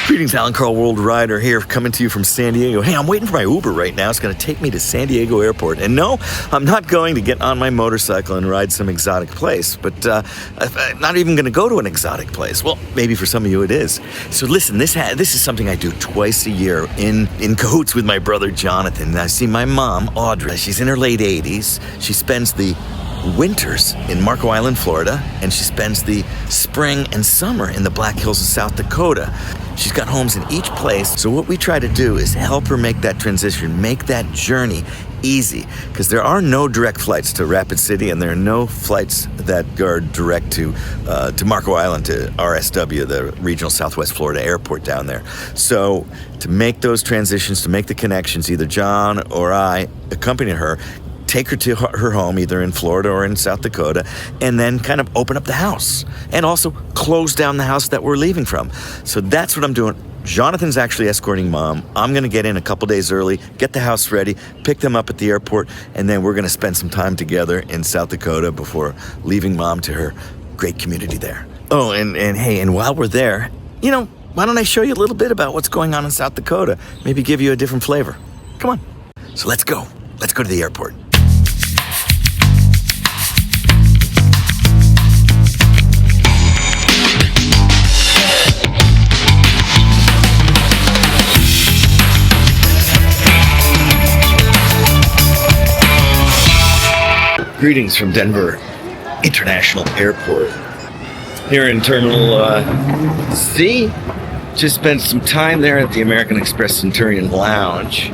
Greetings, Alan KARL, WorldRider here, coming to you from San Diego. Hey, I'm waiting for my Uber right now. It's going to take me to San Diego Airport. And no, I'm not going to get on my motorcycle and ride some exotic place, but I'm not even going to go to an exotic place. Well, maybe for some of you it is. So listen, this is something I do twice a year in cahoots with my brother Jonathan. I see my mom, Audrey. She's in her late 80s. She spends the winters in Marco Island, Florida, and she spends the spring and summer in the Black Hills of South Dakota. She's got homes in each place, so what we try to do is help her make that transition, make that journey easy, because there are no direct flights to Rapid City, and there are no flights that are direct to Marco Island, to RSW, the Regional Southwest Florida Airport down there. So to make those transitions, to make the connections, either John or I accompany her, take her to her home, either in Florida or in South Dakota, and then kind of open up the house and also close down the house that we're leaving from. So that's what I'm doing. Jonathan's actually escorting Mom. I'm going to get in a couple days early, get the house ready, pick them up at the airport, and then we're going to spend some time together in South Dakota before leaving Mom to her great community there. Oh, and hey, and while we're there, why don't I show you a little bit about what's going on in South Dakota? Maybe give you a different flavor. Come on. So let's go. Let's go to the airport. Greetings from Denver International Airport. Here in Terminal C. Just spent some time there at the American Express Centurion Lounge,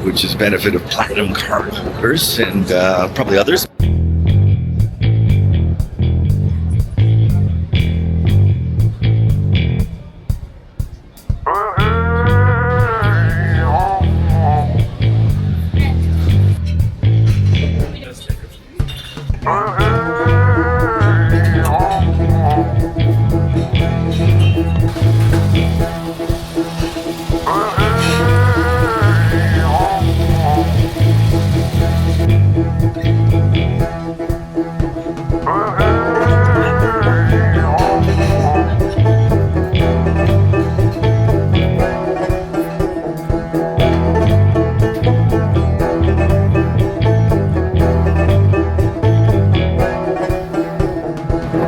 which is a benefit of Platinum card holders and probably others.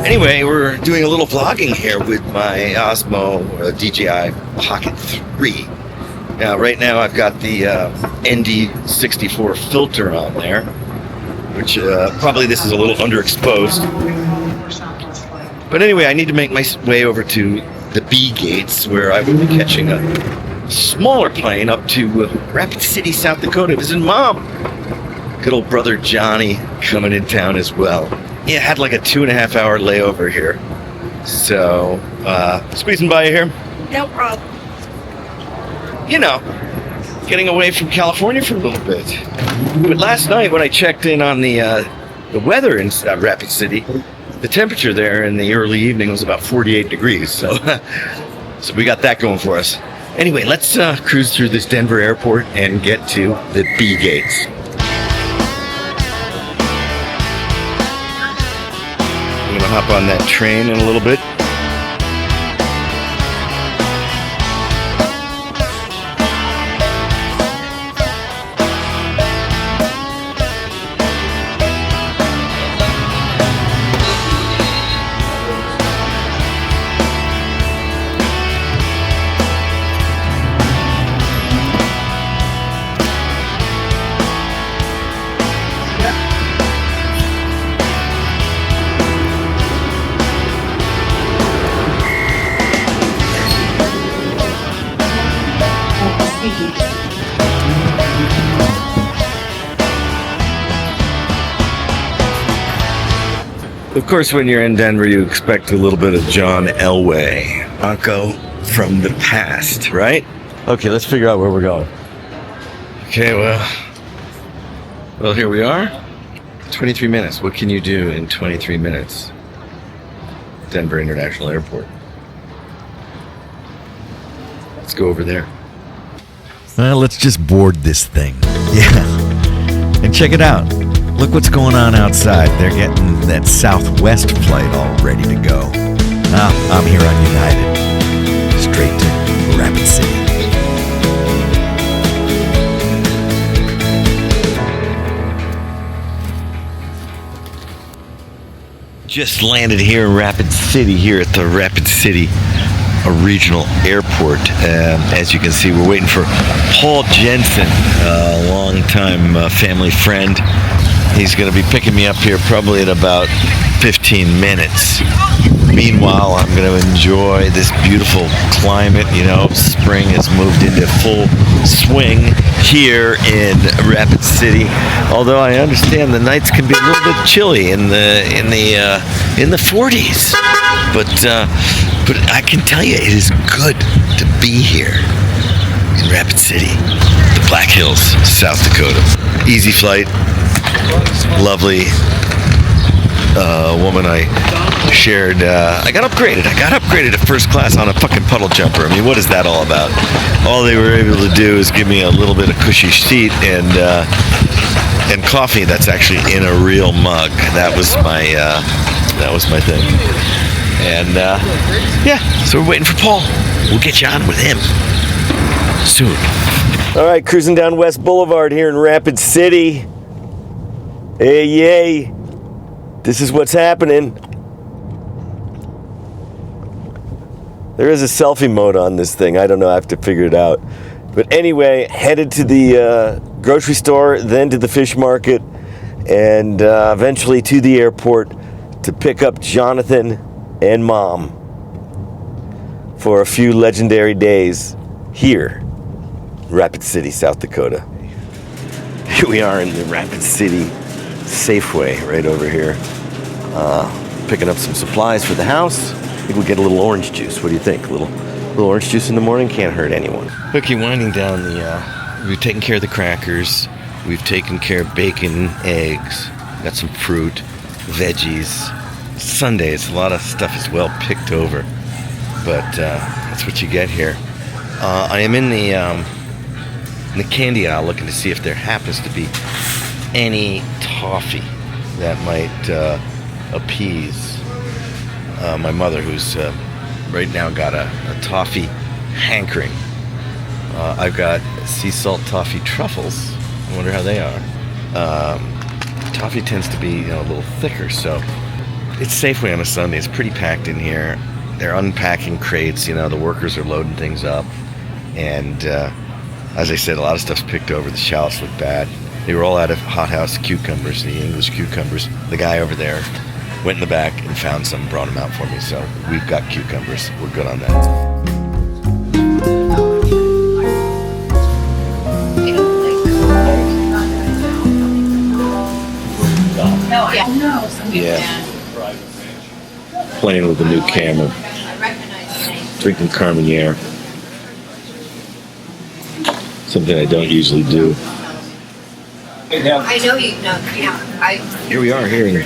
Anyway, we're doing a little vlogging here with my Osmo DJI Pocket 3. Now, right now I've got the ND64 filter on there, which probably this is a little underexposed. But anyway, I need to make my way over to the B gates, where I will be catching a smaller plane up to Rapid City, South Dakota, visiting Mom. Good old brother Johnny coming in town as well. Yeah, had like a 2.5 hour layover here. So, squeezing by you here. No problem. Getting away from California for a little bit. But last night when I checked in on the weather in Rapid City, the temperature there in the early evening was about 48 degrees. So, so we got that going for us. Anyway, let's cruise through this Denver airport and get to the B gates. I'm gonna hop on that train in a little bit. Of course, when you're in Denver, you expect a little bit of John Elway, Uncle from the past, right? Okay, let's figure out where we're going. Okay, well, here we are. 23 minutes. What can you do in 23 minutes? Denver International Airport. Let's go over there. Well, let's just board this thing. Yeah. And check it out. Look what's going on outside. They're getting that Southwest flight all ready to go. I'm here on United. Straight to Just landed here in Rapid City, here at the Rapid City Regional Airport. As you can see, we're waiting for Paul Jensen, a longtime family friend. He's going to be picking me up here probably in about 15 minutes. Meanwhile, I'm going to enjoy this beautiful climate. You know, spring has moved into full swing here in Rapid City. Although I understand the nights can be a little bit chilly in the 40s. But I can tell you, it is good to be here in Rapid City, the Black Hills, South Dakota. Easy flight, lovely woman I shared. I got upgraded to first class on a fucking puddle jumper. I mean, what is that all about? All they were able to do is give me a little bit of cushy seat and coffee that's actually in a real mug. That was my thing. And yeah, so we're waiting for Paul. We'll get you on with him soon. All right, cruising down West Boulevard here in Rapid City. Hey, yay. This is what's happening. There is a selfie mode on this thing. I don't know. I have to figure it out. But anyway, headed to the grocery store, then to the fish market, and eventually to the airport to pick up Jonathan and Mom for a few legendary days here in Rapid City, South Dakota. Here we are in the Rapid City Safeway right over here, picking up some supplies for the house. I think we'll get a little orange juice. What do you think? A little orange juice in the morning can't hurt anyone. Okay, winding down we've taken care of the crackers. We've taken care of bacon, eggs. Got some fruit, veggies. Sundays, a lot of stuff is well picked over, but that's what you get here. I am in the candy aisle looking to see if there happens to be any toffee that might appease my mother, who's right now got a toffee hankering. I've got sea salt toffee truffles. I wonder how they are. Toffee tends to be a little thicker, so it's Safeway on a Sunday. It's pretty packed in here. They're unpacking crates. The workers are loading things up, and as I said, a lot of stuff's picked over. The shallots look bad. They were all out of hothouse cucumbers, the English cucumbers. The guy over there went in the back and found some, brought them out for me. So we've got cucumbers. We're good on that. Yeah. Playing with the new camera. Drinking Carmenere. Something I don't usually do. I know you know. Yeah. Here we are here in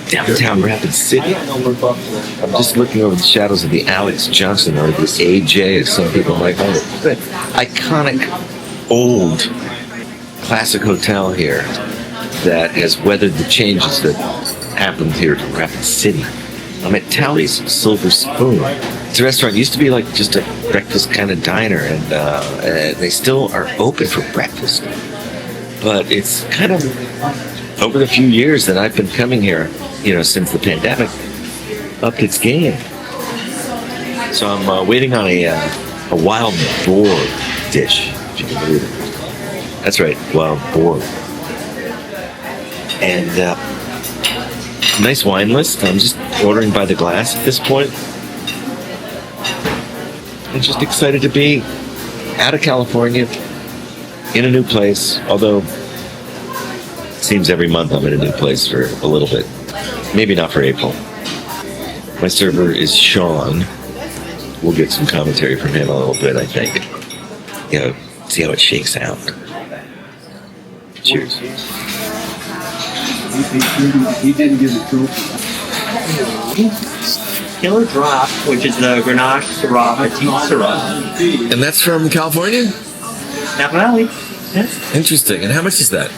downtown Rapid City. I'm just looking over the shadows of the Alex Johnson, or the AJ, as some people might call it. But iconic, old, classic hotel here that has weathered the changes that happened here in Rapid City. I'm at Tally's Silver Spoon. It's a restaurant. It used to be like just a breakfast kind of diner, and they still are open for breakfast. But it's kind of, over the few years that I've been coming here, since the pandemic, upped its game. So I'm waiting on a wild boar dish, if you can believe it. That's right, wild boar. And nice wine list. I'm just ordering by the glass at this point. I'm just excited to be out of California, in a new place, although it seems every month I'm in a new place for a little bit. Maybe not for April. My server is Sean. We'll get some commentary from him a little bit, I think. See how it shakes out. Cheers. He didn't get a trophy. Killer Drop, which is the Grenache Syrah, Petite Syrah. And that's from California? Napa Valley. Yes. Interesting. And how much is that?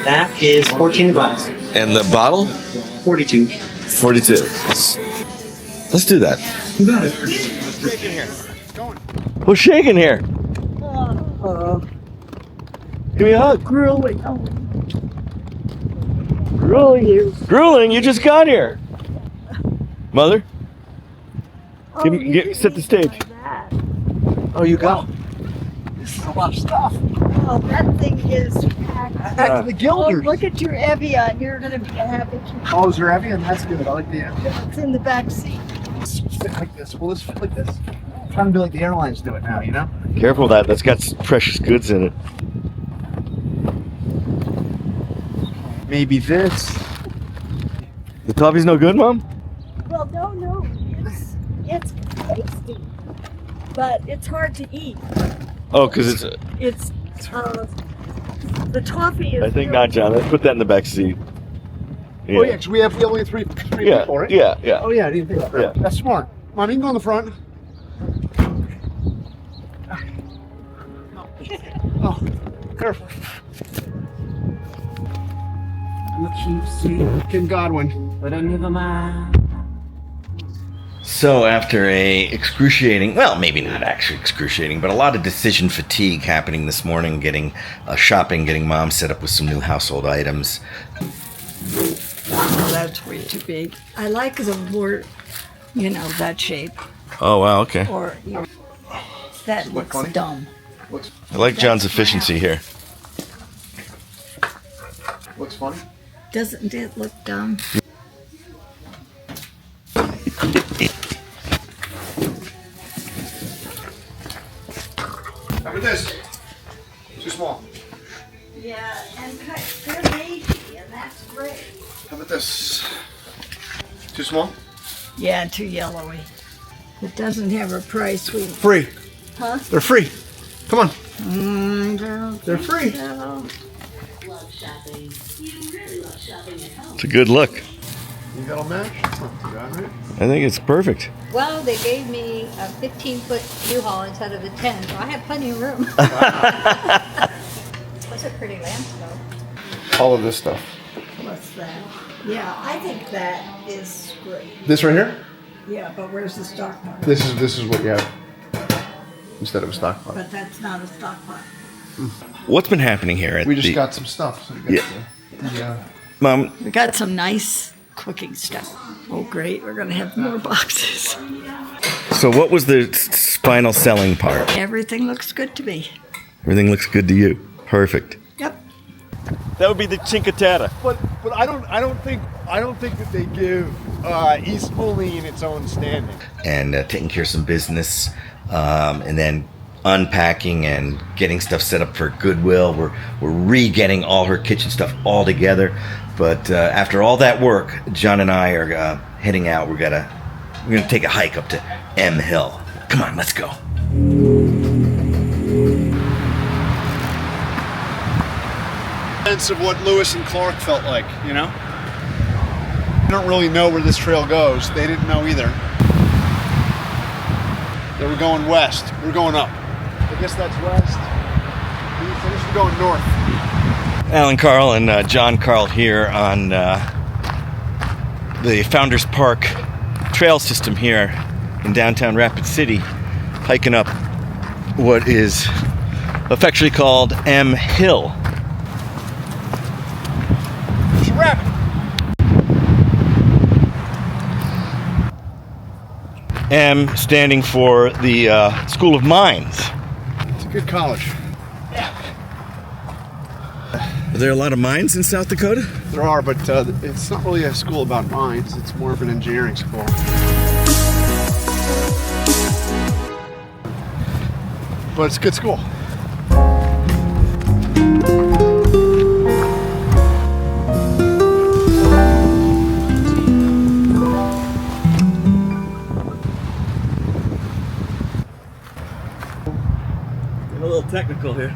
That is $14. And the bottle? 42. 42. Let's do that. You got it. Who's shaking here? Give me a hug. Grueling. Grueling? You just got here. Mother? Set the stage. Oh, you got. This is a lot of stuff. Oh, that thing is packed. Back to the Gilders. Oh, look at your Evian. You're going to be happy. Oh, is there Evian? That's good. I like the Evian. It's in the back seat. It's fit like this. Will this fit like this? I'm trying to be like the airlines do it now, you know? Careful with that. That's got precious goods in it. Maybe this. The toffee's no good, Mom? Well, no. It's tasty, but it's hard to eat. Oh, because it's. It's the toffee is. I think not, John. Let's put that in the back seat. Oh, yeah, because we only have three Yeah, people, right? yeah. Oh, yeah, I didn't think about that. Yeah. That's smart. Mom, you can go in the front. Oh, careful. Ken Godwin. But I never mind. So after a excruciating, well, maybe not actually excruciating, but a lot of decision fatigue happening this morning, getting shopping, getting Mom set up with some new household items. Oh, that's way too big. I like the more, that shape. Oh, wow, okay. Or that looks funny? dumb. I like John's efficiency here. Looks funny. Doesn't it look dumb? How about this? Too small. Yeah, and they're navy, and that's great. How about this? Too small? Yeah, too yellowy. It doesn't have a price. Free. Huh? They're free. Come on. Don't They're free. so. It's a good look. You got a match? That's not too bad, right? I think it's perfect. Well, they gave me a 15-foot U-Haul instead of a 10, so I have plenty of room. Those are pretty lamps, though. All of this stuff. What's that? Yeah, I think that is great. This right here? Yeah, but where's the stock part? This is what you have instead of a stock pot. But that's not a stock part. What's been happening here at We just the... got some stuff. So we got the Mom, We got some nice cooking stuff. Oh, great. We're going to have more boxes. so what was the final selling part? Everything looks good to me. Everything looks good to you. Perfect. Yep. That would be the Cinque Terre. But I don't think that they give East Moline its own standing. And taking care of some business, and then unpacking and getting stuff set up for Goodwill. We're re-getting all her kitchen stuff all together. But after all that work, John and I are heading out. We're gonna take a hike up to M Hill. Come on, let's go. Sense of what Lewis and Clark felt like, you know? I don't really know where this trail goes. They didn't know either. They were going west. We're going up. I guess that's west. We finished going north. Alan KARL and John KARL here on the Founders Park trail system here in downtown Rapid City, hiking up what is affectionately called M Hill. It's a rabbit. M standing for the School of Mines. It's a good college. Are there a lot of mines in South Dakota? There are, but it's not really a school about mines. It's more of an engineering school. But it's a good school. Getting a little technical here.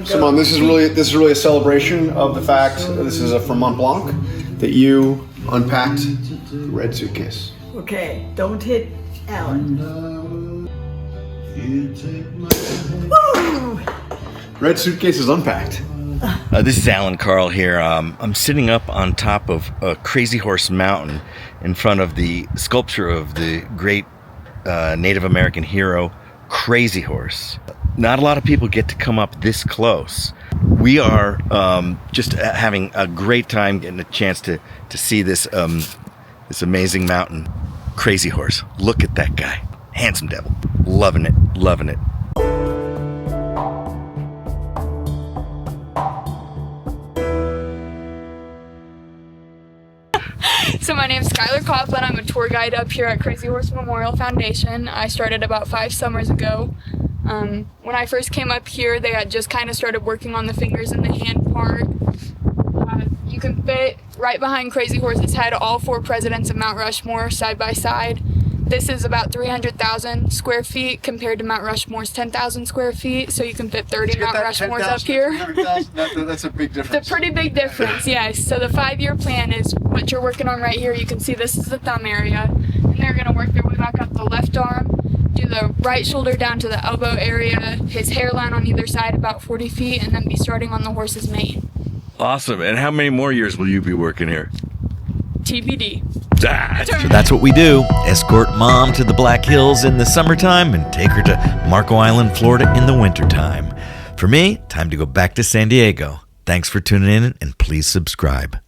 So, Mom, this is really a celebration of the fact this is from Mont Blanc that you unpacked the red suitcase. Okay, don't hit Alan. Red suitcase is unpacked. This is Alan KARL here. I'm sitting up on top of a Crazy Horse Mountain in front of the sculpture of the great Native American hero, Crazy Horse. not a lot of people get to come up this close. We are just having a great time getting a chance to see this this amazing mountain. Crazy horse. Look at that guy. Handsome devil. Loving it. Loving it. So my name's Skylar Coughlin. I'm a tour guide up here at Crazy Horse Memorial Foundation. I started about 5 summers ago. When I first came up here, they had just kind of started working on the fingers and the hand part. You can fit right behind Crazy Horse's head all 4 presidents of Mount Rushmore side by side. This is about 300,000 square feet compared to Mount Rushmore's 10,000 square feet, so you can fit 30 Mount Rushmores up here. That's a big difference. It's a pretty big difference, yes. So the 5-year plan is what you're working on right here. You can see this is the thumb area, and they're going to work their way back up the left arm, do the right shoulder down to the elbow area, his hairline on either side about 40 feet, and then be starting on the horse's mane. Awesome. And how many more years will you be working here? TBD. So that's what we do. Escort Mom to the Black Hills in the summertime and take her to Marco Island, Florida in the wintertime. For me, time to go back to San Diego. Thanks for tuning in and please subscribe.